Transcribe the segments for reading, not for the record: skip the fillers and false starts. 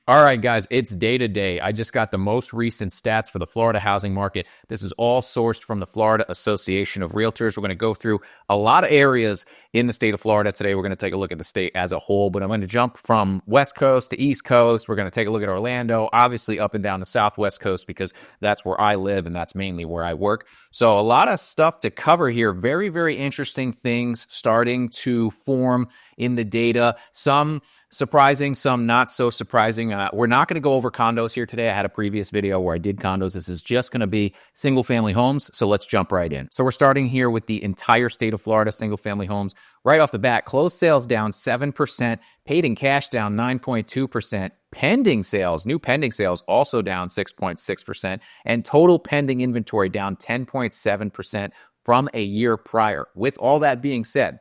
All right, guys, it's day to day. I just got the most recent stats for the Florida housing market. This is all sourced from the Florida Association of Realtors. We're going to go through a lot of areas in the state of Florida today. We're going to take a look at the state as a whole, but I'm going to jump from West Coast to East Coast. We're going to take a look at Orlando, obviously up and down the Southwest Coast because that's where I live and that's mainly where I work. So a lot of stuff to cover here. Very, very interesting things starting to form in the data. Some surprising, some not so surprising. We're not going to go over condos here today. I had a previous video where I did condos. This is just going to be single family homes. So let's jump right in. So we're starting here with the entire state of Florida, single family homes. Right off the bat, closed sales down 7%, paid in cash down 9.2%, pending sales, new pending sales also down 6.6%, and total pending inventory down 10.7% from a year prior. With all that being said,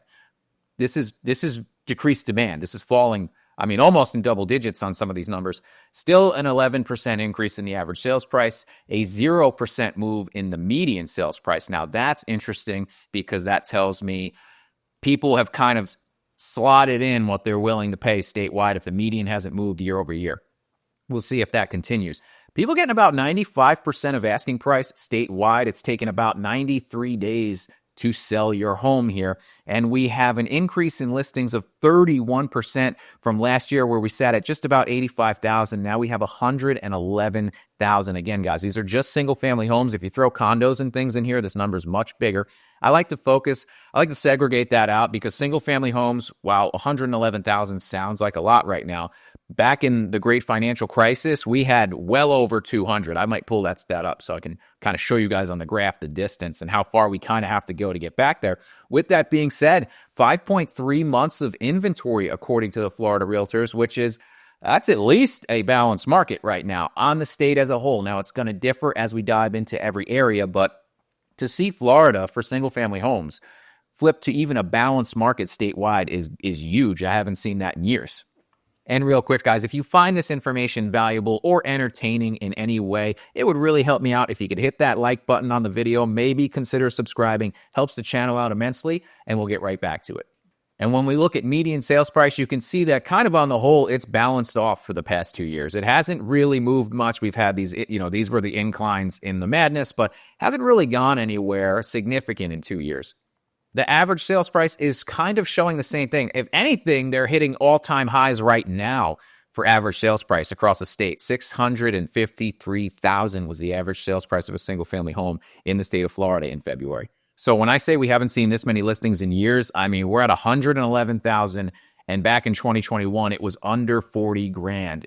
this is decreased demand. This is falling, almost in double digits on some of these numbers. Still an 11% increase in the average sales price, a 0% move in the median sales price. Now, that's interesting because that tells me people have kind of slotted in what they're willing to pay statewide if the median hasn't moved year over year. We'll see if that continues. People getting about 95% of asking price statewide. It's taken about 93 days to sell your home here. And we have an increase in listings of 31% from last year where we sat at just about 85,000. Now we have 111,000. Again, guys, these are just single family homes. If you throw condos and things in here, this number is much bigger. I like to segregate that out because single family homes, while 111,000 sounds like a lot right now, back in the great financial crisis, we had well over 200. I might pull that stat up so I can kind of show you guys on the graph the distance and how far we kind of have to go to get back there. With that being said, 5.3 months of inventory according to the Florida Realtors, that's at least a balanced market right now on the state as a whole. Now, it's going to differ as we dive into every area, but to see Florida for single family homes flip to even a balanced market statewide is huge. I haven't seen that in years. And real quick, guys, if you find this information valuable or entertaining in any way, it would really help me out if you could hit that like button on the video, maybe consider subscribing. Helps the channel out immensely, and we'll get right back to it. And when we look at median sales price, you can see that kind of on the whole, it's balanced off for the past 2 years. It hasn't really moved much. We've had these were the inclines in the madness, but hasn't really gone anywhere significant in 2 years. The average sales price is kind of showing the same thing. If anything, they're hitting all-time highs right now for average sales price across the state. $653,000 was the average sales price of a single-family home in the state of Florida in February. So when I say we haven't seen this many listings in years, we're at 111,000, and back in 2021, it was under 40 grand.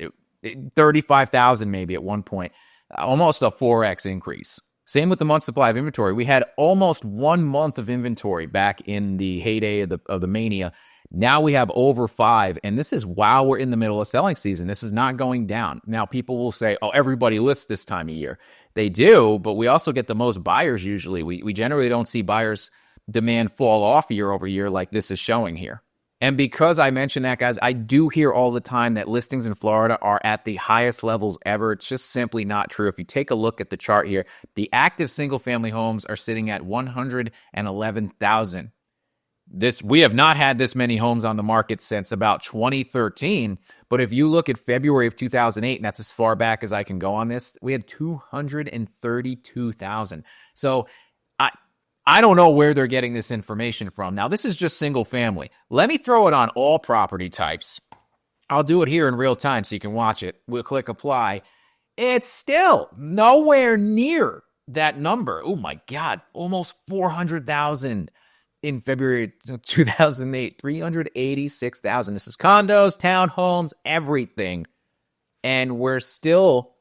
35,000 maybe at one point, almost a 4x increase. Same with the month supply of inventory. We had almost 1 month of inventory back in the heyday of the mania. Now we have over 5, and this is while we're in the middle of selling season. This is not going down. Now people will say, oh, everybody lists this time of year. They do, but we also get the most buyers usually. We generally don't see buyers' demand fall off year over year like this is showing here. And because I mentioned that, guys, I do hear all the time that listings in Florida are at the highest levels ever. It's just simply not true. If you take a look at the chart here, the active single-family homes are sitting at 111,000. We have not had this many homes on the market since about 2013. But if you look at February of 2008, and that's as far back as I can go on this, we had 232,000. So I don't know where they're getting this information from. Now, this is just single family. Let me throw it on all property types. I'll do it here in real time so you can watch it. We'll click apply. It's still nowhere near that number. Oh my God, almost 400,000 in February 2008, 386,000. This is condos, townhomes, everything. And we're still...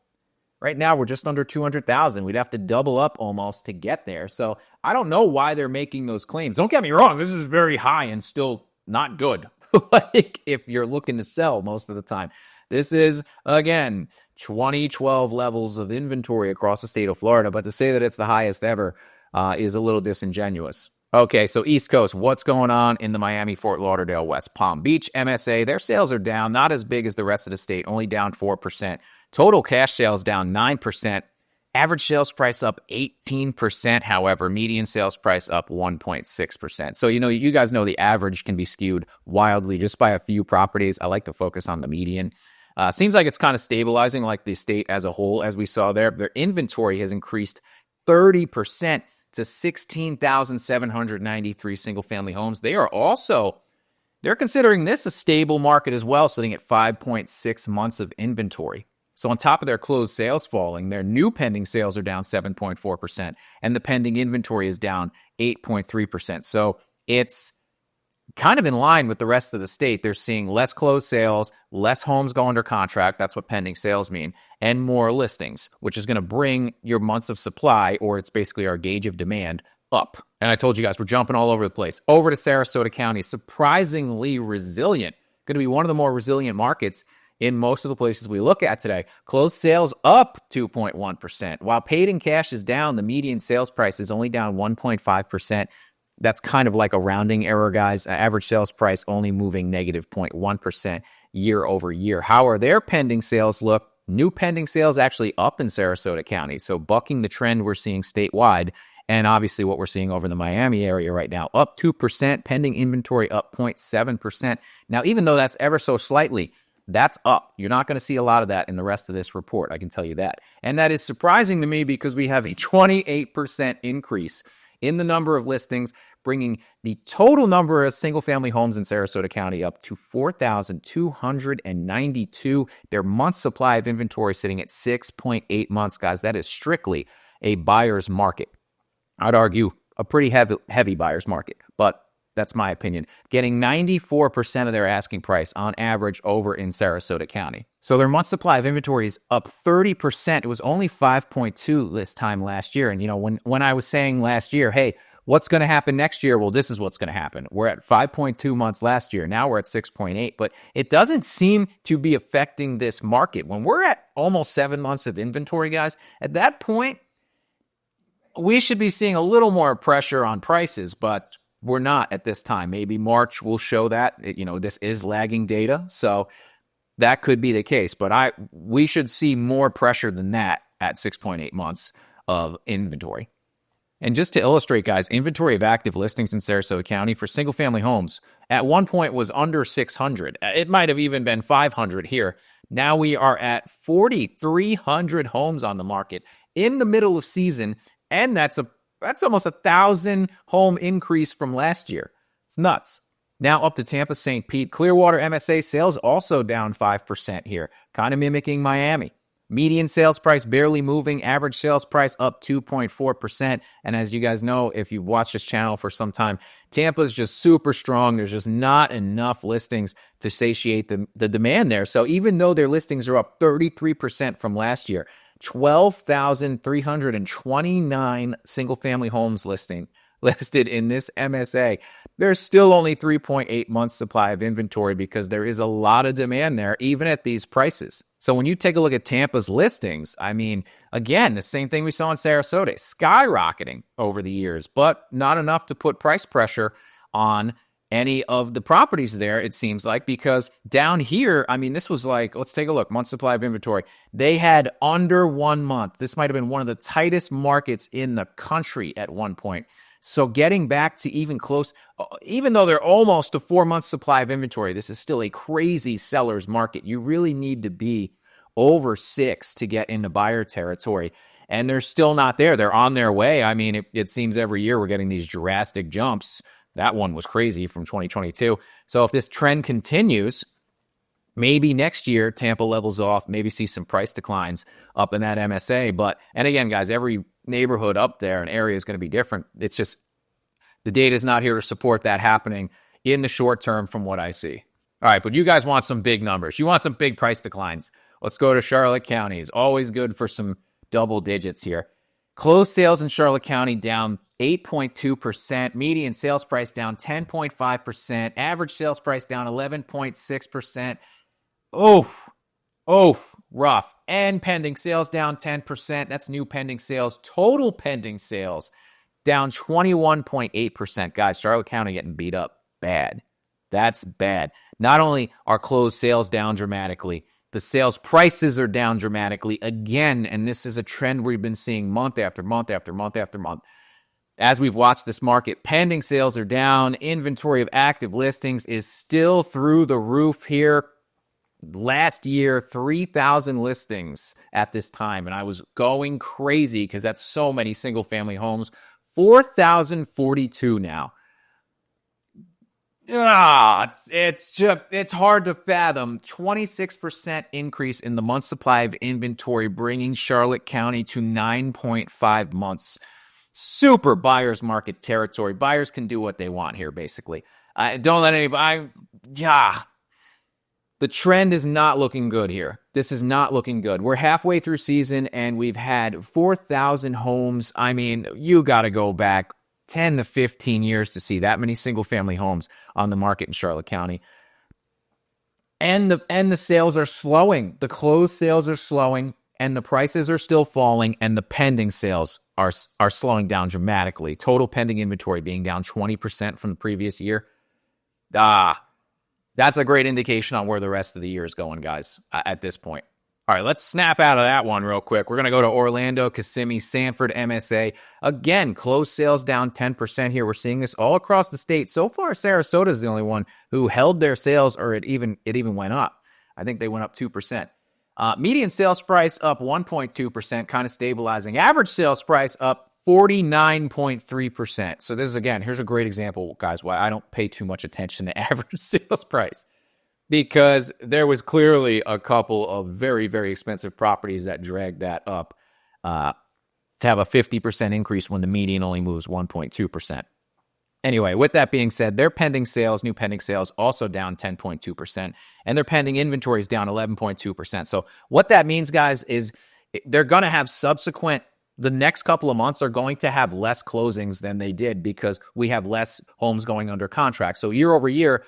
right now, we're just under 200,000. We'd have to double up almost to get there. So I don't know why they're making those claims. Don't get me wrong. This is very high and still not good. Like if you're looking to sell most of the time. This is, again, 2012 levels of inventory across the state of Florida. But to say that it's the highest ever is a little disingenuous. Okay, so East Coast, what's going on in the Miami, Fort Lauderdale, West Palm Beach, MSA? Their sales are down, not as big as the rest of the state, only down 4%. Total cash sales down 9%. Average sales price up 18%. However, median sales price up 1.6%. So, you guys know the average can be skewed wildly just by a few properties. I like to focus on the median. Seems like it's kind of stabilizing, like the state as a whole, as we saw there. Their inventory has increased 30% to 16,793 single-family homes. They're considering this a stable market as well, sitting at 5.6 months of inventory. So on top of their closed sales falling, their new pending sales are down 7.4%, and the pending inventory is down 8.3%. So it's kind of in line with the rest of the state. They're seeing less closed sales, less homes go under contract. That's what pending sales mean, and more listings, which is going to bring your months of supply, or it's basically our gauge of demand, up. And I told you guys, we're jumping all over the place. Over to Sarasota County, surprisingly resilient. Going to be one of the more resilient markets in most of the places we look at today. Closed sales up 2.1%. While paid in cash is down, the median sales price is only down 1.5%. That's kind of like a rounding error, guys. Average sales price only moving negative 0.1% year over year. How are their pending sales look? New pending sales actually up in Sarasota County, so bucking the trend we're seeing statewide, and obviously what we're seeing over in the Miami area right now, up 2%, pending inventory up 0.7%. Now, even though that's ever so slightly, that's up. You're not going to see a lot of that in the rest of this report, I can tell you that. And that is surprising to me because we have a 28% increase in the number of listings, bringing the total number of single-family homes in Sarasota County up to 4,292. Their month supply of inventory sitting at 6.8 months, guys. That is strictly a buyer's market. I'd argue a pretty heavy buyer's market, but that's my opinion. Getting 94% of their asking price on average over in Sarasota County. So their month supply of inventory is up 30%. It was only 5.2 this time last year. And, when I was saying last year, hey, what's going to happen next year? Well, this is what's going to happen. We're at 5.2 months last year. Now we're at 6.8. But it doesn't seem to be affecting this market. When we're at almost 7 months of inventory, guys, at that point, we should be seeing a little more pressure on prices, but we're not at this time. Maybe March will show that. This is lagging data, so that could be the case. But we should see more pressure than that at 6.8 months of inventory. And just to illustrate, guys, inventory of active listings in Sarasota County for single-family homes at one point was under 600. It might have even been 500 here. Now we are at 4,300 homes on the market in the middle of season, and that's almost 1,000 home increase from last year. It's nuts. Now up to Tampa, St. Pete. Clearwater MSA sales also down 5% here, kind of mimicking Miami. Median sales price barely moving, average sales price up 2.4%. And as you guys know, if you've watched this channel for some time, Tampa's just super strong. There's just not enough listings to satiate the demand there. So even though their listings are up 33% from last year, 12,329 single-family homes listed in this MSA. There's still only 3.8 months supply of inventory because there is a lot of demand there, even at these prices. So when you take a look at Tampa's listings, again, the same thing we saw in Sarasota, skyrocketing over the years, but not enough to put price pressure on any of the properties there, it seems like, because down here, this was like, let's take a look, month supply of inventory. They had under 1 month. This might have been one of the tightest markets in the country at one point. So getting back to even close, even though they're almost a 4 month supply of inventory, this is still a crazy seller's market. You really need to be over 6 to get into buyer territory. And they're still not there. They're on their way. It seems every year we're getting these drastic jumps. That one was crazy from 2022. So if this trend continues, maybe next year Tampa levels off, maybe see some price declines up in that MSA. And again, guys, every neighborhood up there and area is going to be different. It's just the data is not here to support that happening in the short term from what I see. All right, but you guys want some big numbers. You want some big price declines. Let's go to Charlotte County. It's always good for some double digits here. Closed sales in Charlotte County down 8.2%. Median sales price down 10.5%. Average sales price down 11.6%. Rough. And pending sales down 10%. That's new pending sales. Total pending sales down 21.8%. Guys, Charlotte County getting beat up bad. That's bad. Not only are closed sales down dramatically, the sales prices are down dramatically again, and this is a trend we've been seeing month after month after month after month. As we've watched this market, pending sales are down. Inventory of active listings is still through the roof here. last year, 3,000 listings at this time, and I was going crazy because that's so many single-family homes. 4,042 now. It's hard to fathom. 26% increase in the month supply of inventory, bringing Charlotte County to 9.5 months. Super buyer's market territory. Buyers can do what they want here, basically. Don't let anybody. The trend is not looking good here. This is not looking good. We're halfway through season, and we've had 4,000 homes. I mean, you got to go back 10 to 15 years to see that many single-family homes on the market in Charlotte County. And the sales are slowing. The closed sales are slowing, and the prices are still falling, and the pending sales are slowing down dramatically. Total pending inventory being down 20% from the previous year. That's a great indication on where the rest of the year is going, guys, at this point. All right, let's snap out of that one real quick. We're going to go to Orlando, Kissimmee, Sanford, MSA. Again, closed sales down 10% here. We're seeing this all across the state. So far, Sarasota is the only one who held their sales, or it even went up. I think they went up 2%. Median sales price up 1.2%, kind of stabilizing. Average sales price up 49.3%. So this is, again, here's a great example, guys, why I don't pay too much attention to average sales price. Because there was clearly a couple of very, very expensive properties that dragged that up to have a 50% increase when the median only moves 1.2%. Anyway, with that being said, their pending sales, new pending sales, also down 10.2%, and their pending inventory is down 11.2%. So what that means, guys, is they're going to have the next couple of months are going to have less closings than they did because we have less homes going under contract. So year over year,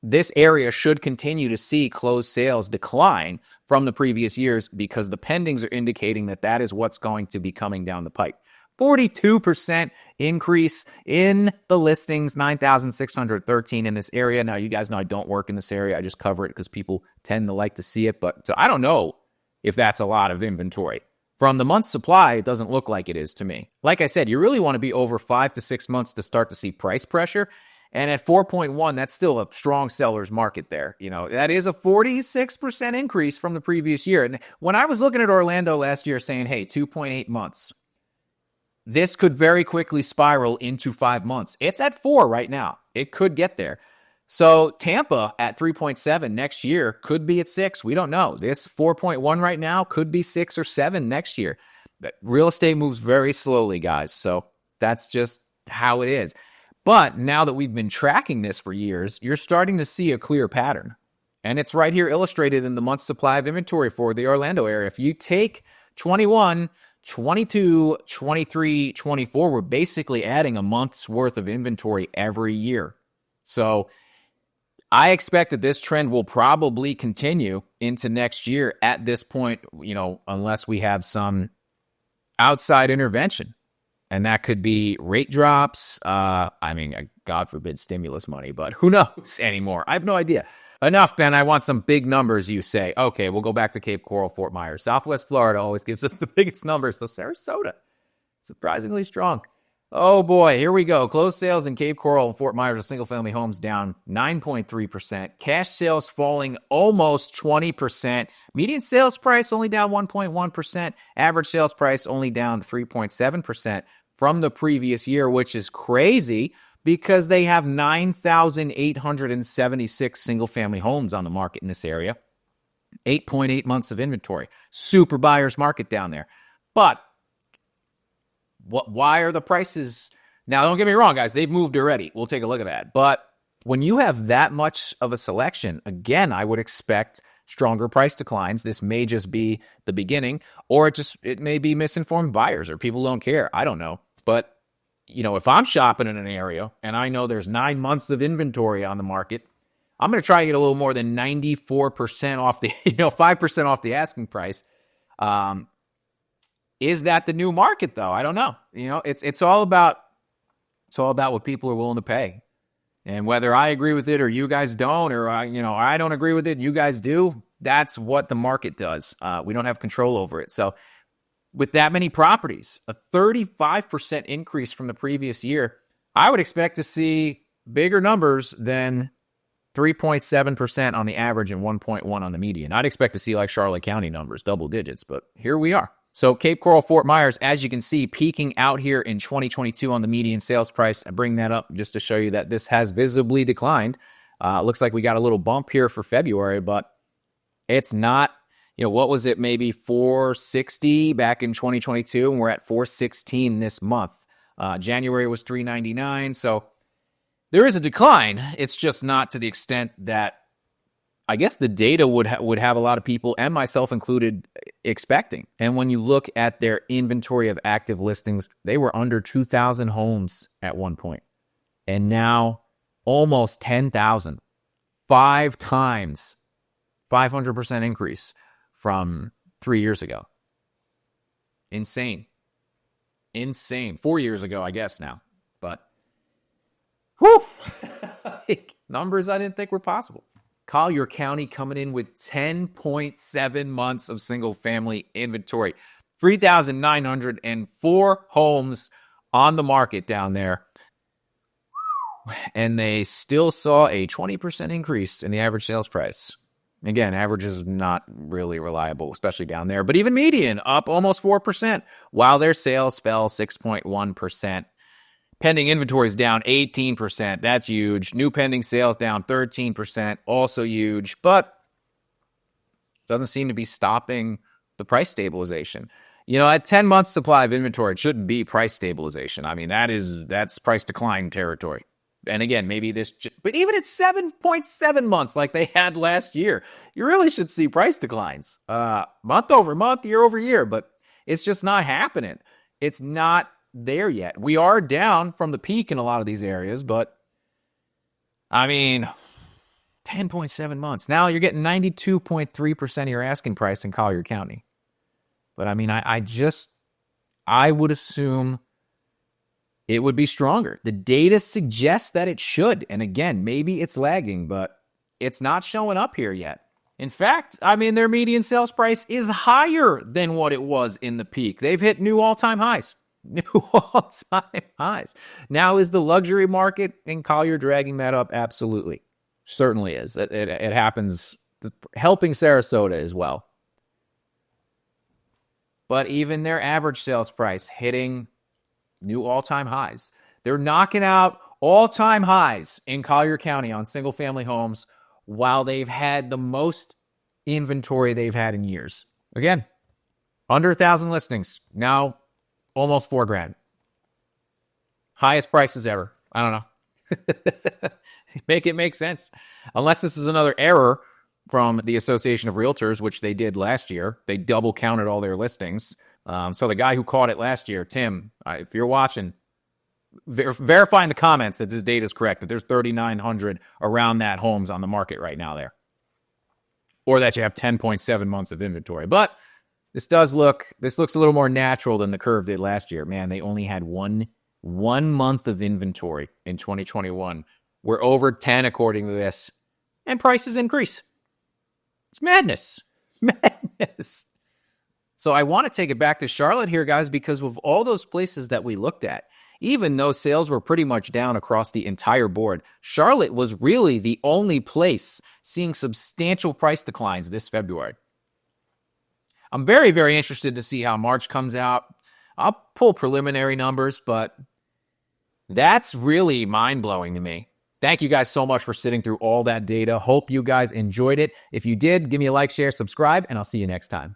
this area should continue to see closed sales decline from the previous years because the pendings are indicating that is what's going to be coming down the pike. 42% increase in the listings, 9,613 in this area. Now, you guys know I don't work in this area. I just cover it because people tend to like to see it. But so I don't know if that's a lot of inventory. From the month supply, it doesn't look like it is to me. Like I said, you really want to be over 5 to 6 months to start to see price pressure. And at 4.1, that's still a strong seller's market there. You know, that is a 46% increase from the previous year. And when I was looking at Orlando last year saying, hey, 2.8 months, this could very quickly spiral into 5 months. It's at 4 right now. It could get there. So Tampa at 3.7 next year could be at 6. We don't know. This 4.1 right now could be 6 or 7 next year. But real estate moves very slowly, guys. So that's just how it is. But now that we've been tracking this for years, you're starting to see a clear pattern. And it's right here illustrated in the month supply of inventory for the Orlando area. If you take 21, 22, 23, 24, we're basically adding a month's worth of inventory every year. So I expect that this trend will probably continue into next year at this point, you know, unless we have some outside intervention. And that could be rate drops. God forbid stimulus money, but who knows anymore? I have no idea. Enough, Ben. I want some big numbers, you say. Okay, we'll go back to Cape Coral, Fort Myers. Southwest Florida always gives us the biggest numbers. So Sarasota, surprisingly strong. Oh boy, here we go. Closed sales in Cape Coral and Fort Myers of single-family homes down 9.3%. Cash sales falling almost 20%. Median sales price only down 1.1%. Average sales price only down 3.7% from the previous year, which is crazy because they have 9,876 single-family homes on the market in this area. 8.8 months of inventory. Super buyer's market down there. But why are the prices? Now, don't get me wrong, guys. They've moved already. We'll take a look at that. But when you have that much of a selection, again, I would expect stronger price declines. This may just be the beginning, or it may be misinformed buyers or people don't care. I don't know. But, you know, if I'm shopping in an area and I know there's 9 months of inventory on the market, I'm going to try to get a little more than 94% off the, 5% off the asking price. Is that the new market, though? I don't know. It's all about what people are willing to pay, and whether I agree with it or you guys don't, or I don't agree with it, and you guys do. That's what the market does. We don't have control over it. So, with that many properties, a 35% increase from the previous year, I would expect to see bigger numbers than 3.7% on the average and 1.1 on the median. I'd expect to see like Charlotte County numbers, double digits, but here we are. So Cape Coral, Fort Myers, as you can see, peaking out here in 2022 on the median sales price. I bring that up just to show you that this has visibly declined. Looks like we got a little bump here for February, but it's not, what was it, maybe 460 back in 2022, and we're at 416 this month. January was 399, so there is a decline. It's just not to the extent that I guess the data would have a lot of people, and myself included, expecting. And when you look at their inventory of active listings, they were under 2,000 homes at one point. And now almost 10,000. 5 times, 500% increase from 3 years ago. Insane. 4 years ago, I guess now. But, whew, numbers I didn't think were possible. Collier County coming in with 10.7 months of single-family inventory. 3,904 homes on the market down there. And they still saw a 20% increase in the average sales price. Again, average is not really reliable, especially down there. But even median, up almost 4%, while their sales fell 6.1%. Pending inventory is down 18%. That's huge. New pending sales down 13%. Also huge. But doesn't seem to be stopping the price stabilization. At 10 months supply of inventory, it shouldn't be price stabilization. I mean, that's price decline territory. And again, maybe but even at 7.7 months like they had last year, you really should see price declines. Month over month, year over year. But it's just not happening. It's not there yet. We are down from the peak in a lot of these areas, but I mean, 10.7 months. Now you're getting 92.3% of your asking price in Collier County. But I mean, I would assume it would be stronger. The data suggests that it should. And again, maybe it's lagging, but it's not showing up here yet. In fact, I mean, their median sales price is higher than what it was in the peak. They've hit new all-time highs. New all-time highs. Now, is the luxury market in Collier dragging that up? Absolutely. Certainly is. It happens, helping Sarasota as well. But even their average sales price hitting new all-time highs. They're knocking out all-time highs in Collier County on single-family homes while they've had the most inventory they've had in years. Again, under 1,000 listings. Now, almost $4,000. Highest prices ever. I don't know. Make it make sense. Unless this is another error from the Association of Realtors, which they did last year. They double counted all their listings. So the guy who caught it last year, Tim, if you're watching, verify in the comments that this data is correct, that there's 3,900 around that homes on the market right now there. Or that you have 10.7 months of inventory. But this looks a little more natural than the curve did last year. Man, they only had one month of inventory in 2021. We're over 10 according to this. And prices increase. It's madness. Madness. So I want to take it back to Charlotte here, guys, because of all those places that we looked at, even though sales were pretty much down across the entire board, Charlotte was really the only place seeing substantial price declines this February. I'm very, very interested to see how March comes out. I'll pull preliminary numbers, but that's really mind-blowing to me. Thank you guys so much for sitting through all that data. Hope you guys enjoyed it. If you did, give me a like, share, subscribe, and I'll see you next time.